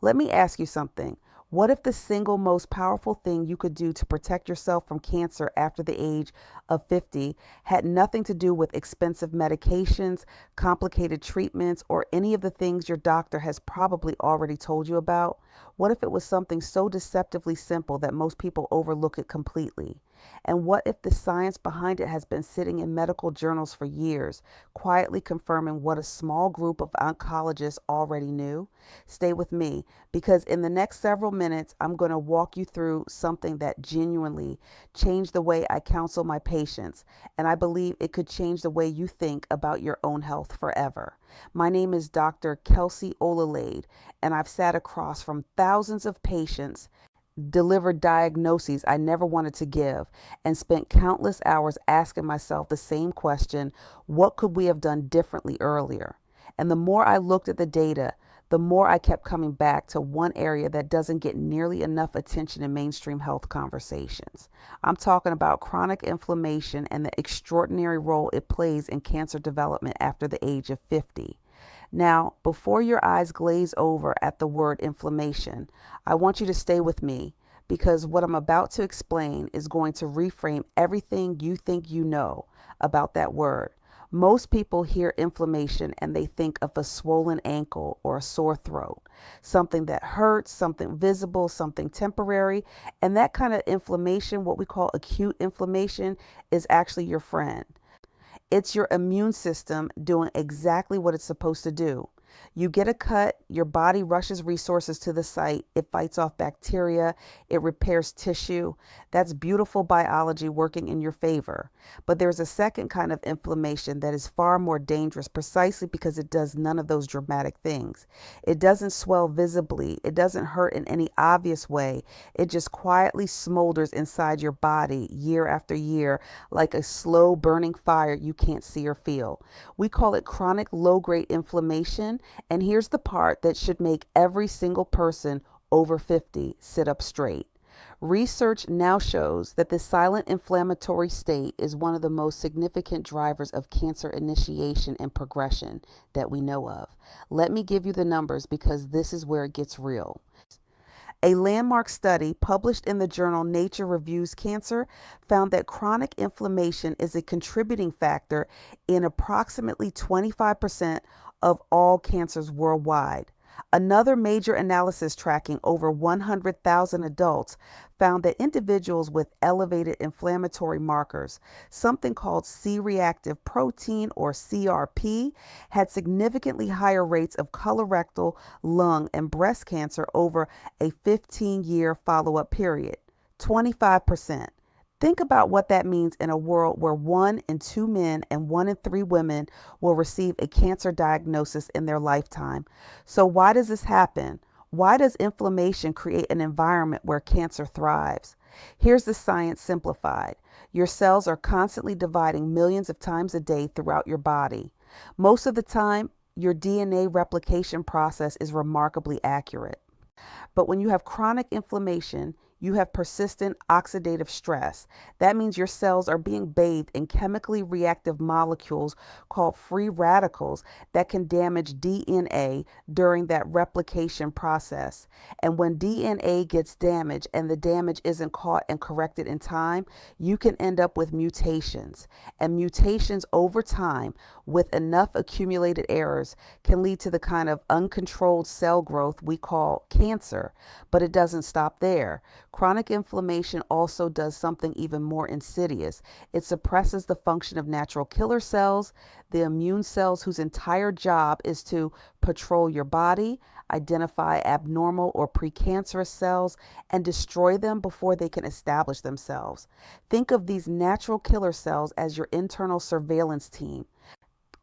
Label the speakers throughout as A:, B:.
A: Let me ask you something. What if the single most powerful thing you could do to protect yourself from cancer after the age of 50 had nothing to do with expensive medications, complicated treatments, or any of the things your doctor has probably already told you about? What if it was something so deceptively simple that most people overlook it completely? And what if the science behind it has been sitting in medical journals for years, quietly confirming what a small group of oncologists already knew? Stay with me, because in the next several minutes, I'm going to walk you through something that genuinely changed the way I counsel my patients, and I believe it could change the way you think about your own health forever. My name is Dr. Kelsey Ololade, and I've sat across from thousands of patients, delivered diagnoses I never wanted to give, and spent countless hours asking myself the same question: what could we have done differently earlier? And the more I looked at the data, the more I kept coming back to one area that doesn't get nearly enough attention in mainstream health conversations. I'm talking about chronic inflammation and the extraordinary role it plays in cancer development after the age of 50. Now, before your eyes glaze over at the word inflammation, I want you to stay with me, because what I'm about to explain is going to reframe everything you think you know about that word. Most people hear inflammation and they think of a swollen ankle or a sore throat, something that hurts, something visible, something temporary. And that kind of inflammation, what we call acute inflammation, is actually your friend. It's your immune system doing exactly what it's supposed to do. You get a cut, your body rushes resources to the site, it fights off bacteria, it repairs tissue. That's beautiful biology working in your favor. But there's a second kind of inflammation that is far more dangerous, precisely because it does none of those dramatic things. It doesn't swell visibly, it doesn't hurt in any obvious way. It just quietly smolders inside your body year after year, like a slow burning fire you can't see or feel. We call it chronic low-grade inflammation. And here's the part that should make every single person over 50 sit up straight. Research now shows that the silent inflammatory state is one of the most significant drivers of cancer initiation and progression that we know of. Let me give you the numbers, because this is where it gets real. A landmark study published in the journal Nature Reviews Cancer found that chronic inflammation is a contributing factor in approximately 25% of all cancers worldwide. Another major analysis tracking over 100,000 adults found that individuals with elevated inflammatory markers, something called C-reactive protein or CRP, had significantly higher rates of colorectal, lung, and breast cancer over a 15-year follow-up period. 25%. Think about what that means in a world where 1 in 2 men and 1 in 3 women will receive a cancer diagnosis in their lifetime. So why does this happen? Why does inflammation create an environment where cancer thrives? Here's the science simplified. Your cells are constantly dividing millions of times a day throughout your body. Most of the time, your DNA replication process is remarkably accurate. But when you have chronic inflammation, you have persistent oxidative stress. That means your cells are being bathed in chemically reactive molecules called free radicals that can damage DNA during that replication process. And when DNA gets damaged and the damage isn't caught and corrected in time, you can end up with mutations. And mutations over time, with enough accumulated errors, can lead to the kind of uncontrolled cell growth we call cancer. But it doesn't stop there. Chronic inflammation also does something even more insidious. It suppresses the function of natural killer cells, the immune cells whose entire job is to patrol your body, identify abnormal or precancerous cells, and destroy them before they can establish themselves. Think of these natural killer cells as your internal surveillance team.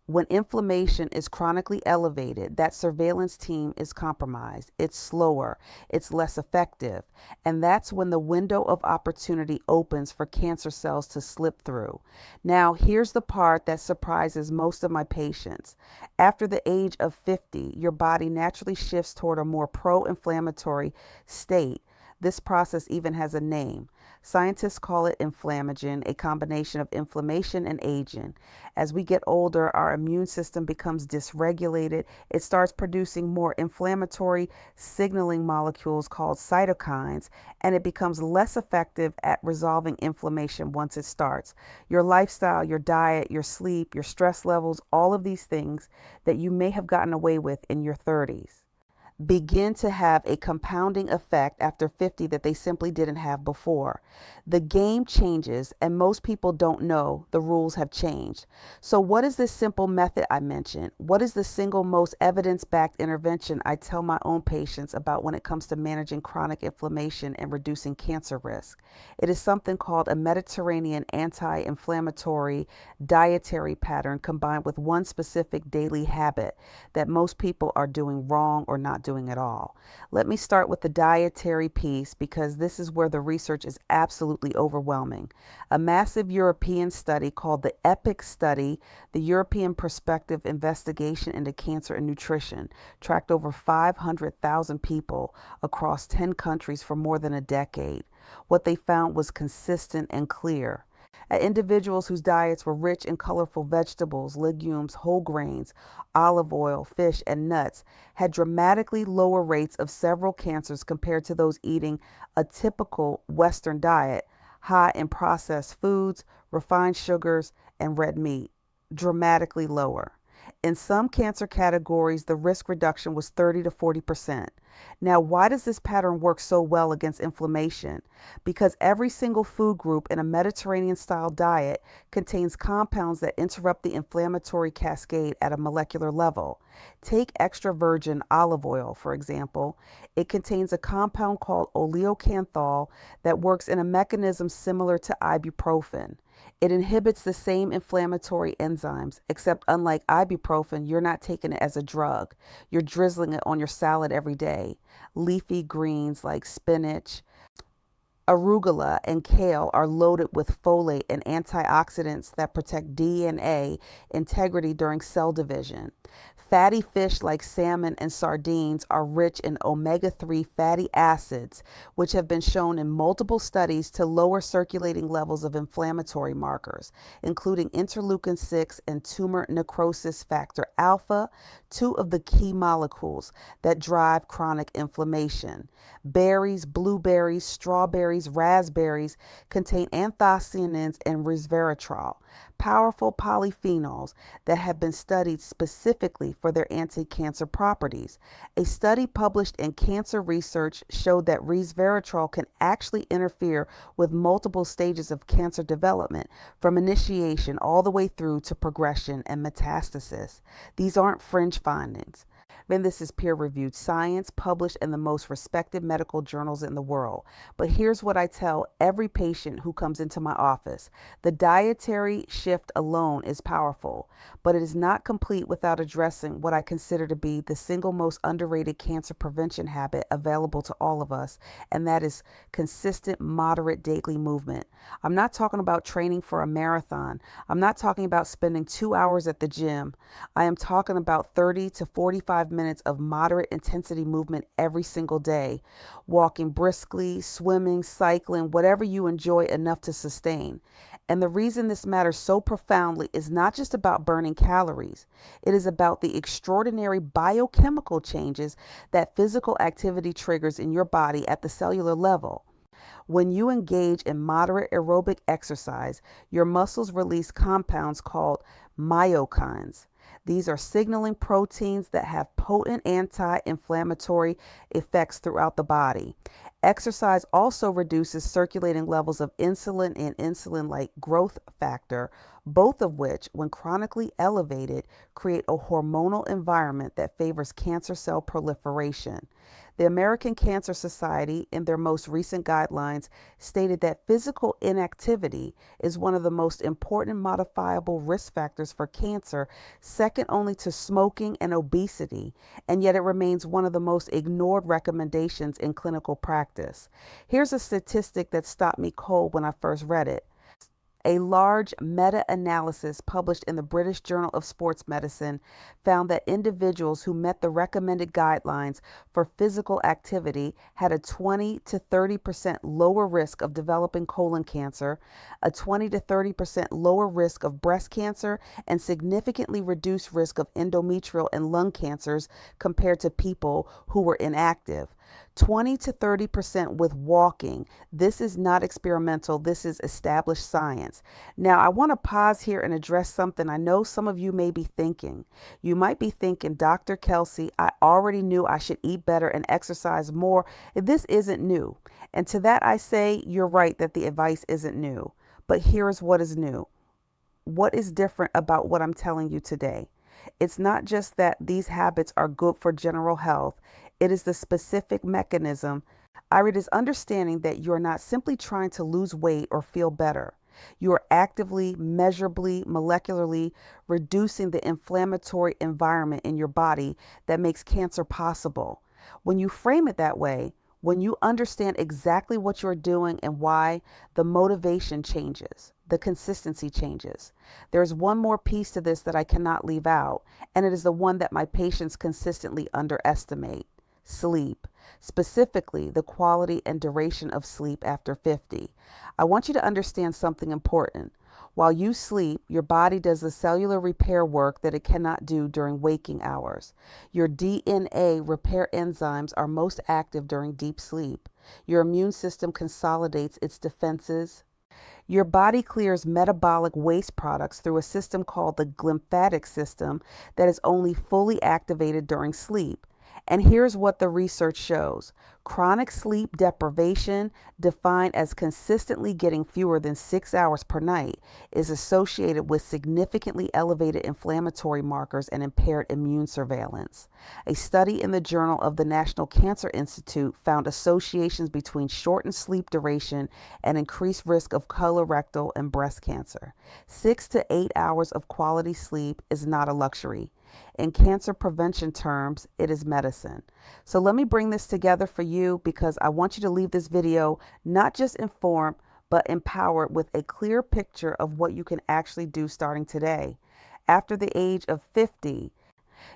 A: When inflammation is chronically elevated, that surveillance team is compromised. It's slower, it's less effective, and that's when the window of opportunity opens for cancer cells to slip through. Now, here's the part that surprises most of my patients. After the age of 50, your body naturally shifts toward a more pro-inflammatory state. This process even has a name. Scientists call it inflammagen, a combination of inflammation and aging. As we get older, our immune system becomes dysregulated. It starts producing more inflammatory signaling molecules called cytokines, and it becomes less effective at resolving inflammation once it starts. Your lifestyle, your diet, your sleep, your stress levels, all of these things that you may have gotten away with in your 30s begin to have a compounding effect after 50 that they simply didn't have before. The game changes, and most people don't know the rules have changed. So, what is this simple method I mentioned? What is the single most evidence backed intervention I tell my own patients about when it comes to managing chronic inflammation and reducing cancer risk? It is something called a Mediterranean anti inflammatory dietary pattern combined with one specific daily habit that most people are doing wrong or not doing at all. Let me start with the dietary piece because this is where the research is absolutely overwhelming. A massive European study called the EPIC study, the European Prospective Investigation into Cancer and Nutrition, tracked over 500,000 people across 10 countries for more than a decade. What they found was consistent and clear. Individuals whose diets were rich in colorful vegetables, legumes, whole grains, olive oil, fish, and nuts had dramatically lower rates of several cancers compared to those eating a typical Western diet, high in processed foods, refined sugars, and red meat. Dramatically lower. In some cancer categories, the risk reduction was 30 to 40%. Now, why does this pattern work so well against inflammation? Because every single food group in a Mediterranean-style diet contains compounds that interrupt the inflammatory cascade at a molecular level. Take extra virgin olive oil, for example. It contains a compound called oleocanthal that works in a mechanism similar to ibuprofen. It inhibits the same inflammatory enzymes, except unlike ibuprofen, you're not taking it as a drug. You're drizzling it on your salad every day. Leafy greens like spinach, arugula, and kale are loaded with folate and antioxidants that protect DNA integrity during cell division. Fatty fish like salmon and sardines are rich in omega-3 fatty acids, which have been shown in multiple studies to lower circulating levels of inflammatory markers, including interleukin 6 and tumor necrosis factor alpha, two of the key molecules that drive chronic inflammation. Berries, blueberries, strawberries, raspberries contain anthocyanins and resveratrol, powerful polyphenols that have been studied specifically for their anti-cancer properties. A study published in Cancer Research showed that resveratrol can actually interfere with multiple stages of cancer development, from initiation all the way through to progression and metastasis. These aren't fringe findings. Then this is peer-reviewed science published in the most respected medical journals in the world. But here's what I tell every patient who comes into my office. The dietary shift alone is powerful, but it is not complete without addressing what I consider to be the single most underrated cancer prevention habit available to all of us, and that is consistent, moderate daily movement. I'm not talking about training for a marathon. I'm not talking about spending 2 hours at the gym. I am talking about 30 to 45 minutes of moderate intensity movement every single day, walking briskly, swimming, cycling, whatever you enjoy enough to sustain. And the reason this matters so profoundly is not just about burning calories. It is about the extraordinary biochemical changes that physical activity triggers in your body at the cellular level. When you engage in moderate aerobic exercise, your muscles release compounds called myokines. These are signaling proteins that have potent anti-inflammatory effects throughout the body. Exercise also reduces circulating levels of insulin and insulin-like growth factor, both of which, when chronically elevated, create a hormonal environment that favors cancer cell proliferation. The American Cancer Society, in their most recent guidelines, stated that physical inactivity is one of the most important modifiable risk factors for cancer, second only to smoking and obesity, and yet it remains one of the most ignored recommendations in clinical practice. Here's a statistic that stopped me cold when I first read it. A large meta-analysis published in the British Journal of Sports Medicine found that individuals who met the recommended guidelines for physical activity had a 20 to 30% lower risk of developing colon cancer, a 20 to 30% lower risk of breast cancer, and significantly reduced risk of endometrial and lung cancers compared to people who were inactive. 20 to 30% with walking. This is not experimental. This is established science. Now, I want to pause here and address something I know some of you may be thinking. You might be thinking, Dr. Kelsey, I already knew I should eat better and exercise more. This isn't new. And to that I say, you're right that the advice isn't new. But here's what is new. What is different about what I'm telling you today? It's not just that these habits are good for general health. It is the specific mechanism. It is understanding that you're not simply trying to lose weight or feel better. You are actively, measurably, molecularly reducing the inflammatory environment in your body that makes cancer possible. When you frame it that way, when you understand exactly what you're doing and why, the motivation changes, the consistency changes. There's one more piece to this that I cannot leave out, and it is the one that my patients consistently underestimate: sleep, specifically the quality and duration of sleep after 50. I want you to understand something important. While you sleep, your body does the cellular repair work that it cannot do during waking hours. Your DNA repair enzymes are most active during deep sleep. Your immune system consolidates its defenses. Your body clears metabolic waste products through a system called the glymphatic system that is only fully activated during sleep. And here's what the research shows. Chronic sleep deprivation, defined as consistently getting fewer than 6 hours per night, is associated with significantly elevated inflammatory markers and impaired immune surveillance. A study in the Journal of the National Cancer Institute found associations between shortened sleep duration and increased risk of colorectal and breast cancer. 6 to 8 hours of quality sleep is not a luxury. In cancer prevention terms, it is medicine. So let me bring this together for you, because I want you to leave this video not just informed, but empowered with a clear picture of what you can actually do starting today. After the age of 50,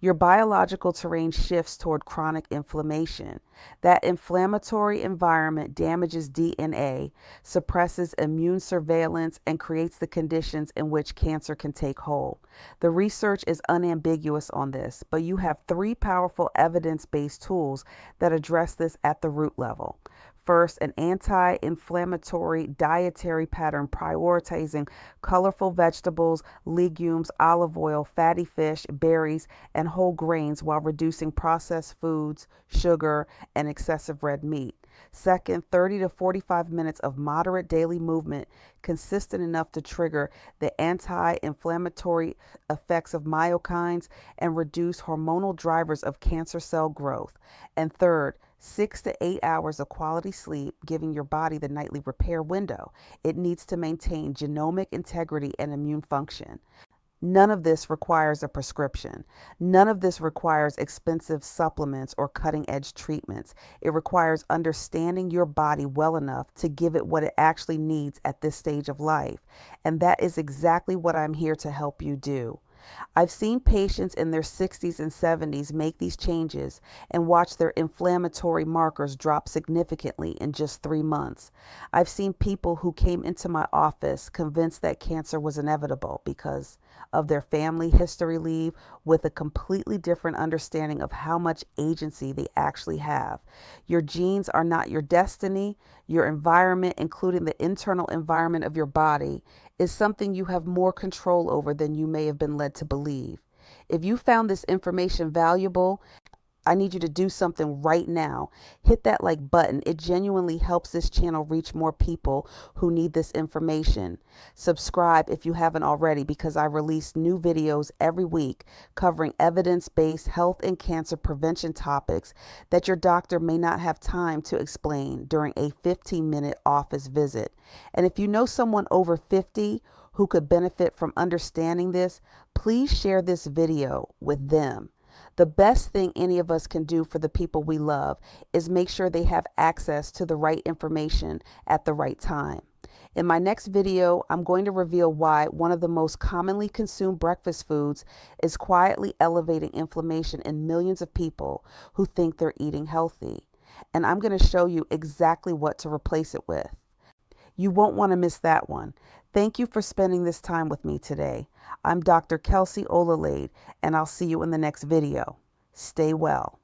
A: your biological terrain shifts toward chronic inflammation. That inflammatory environment damages DNA, suppresses immune surveillance, and creates the conditions in which cancer can take hold. The research is unambiguous on this, but you have 3 powerful evidence-based tools that address this at the root level. First, an anti-inflammatory dietary pattern prioritizing colorful vegetables, legumes, olive oil, fatty fish, berries, and whole grains while reducing processed foods, sugar, and excessive red meat. Second, 30 to 45 minutes of moderate daily movement consistent enough to trigger the anti-inflammatory effects of myokines and reduce hormonal drivers of cancer cell growth. And third, 6 to 8 hours of quality sleep, giving your body the nightly repair window it needs to maintain genomic integrity and immune function. None of this requires a prescription. None of this requires expensive supplements or cutting-edge treatments. It requires understanding your body well enough to give it what it actually needs at this stage of life. And that is exactly what I'm here to help you do. I've seen patients in their 60s and 70s make these changes and watch their inflammatory markers drop significantly in just 3 months. I've seen people who came into my office convinced that cancer was inevitable because of their family history leave, with a completely different understanding of how much agency they actually have. Your genes are not your destiny. Your environment, including the internal environment of your body, is something you have more control over than you may have been led to believe. If you found this information valuable, I need you to do something right now. Hit that like button. It genuinely helps this channel reach more people who need this information. Subscribe if you haven't already, because I release new videos every week covering evidence-based health and cancer prevention topics that your doctor may not have time to explain during a 15-minute office visit. And if you know someone over 50 who could benefit from understanding this, please share this video with them. The best thing any of us can do for the people we love is make sure they have access to the right information at the right time. In my next video, I'm going to reveal why one of the most commonly consumed breakfast foods is quietly elevating inflammation in millions of people who think they're eating healthy. And I'm going to show you exactly what to replace it with. You won't want to miss that one. Thank you for spending this time with me today. I'm Dr. Kelsey Ololade, and I'll see you in the next video. Stay well.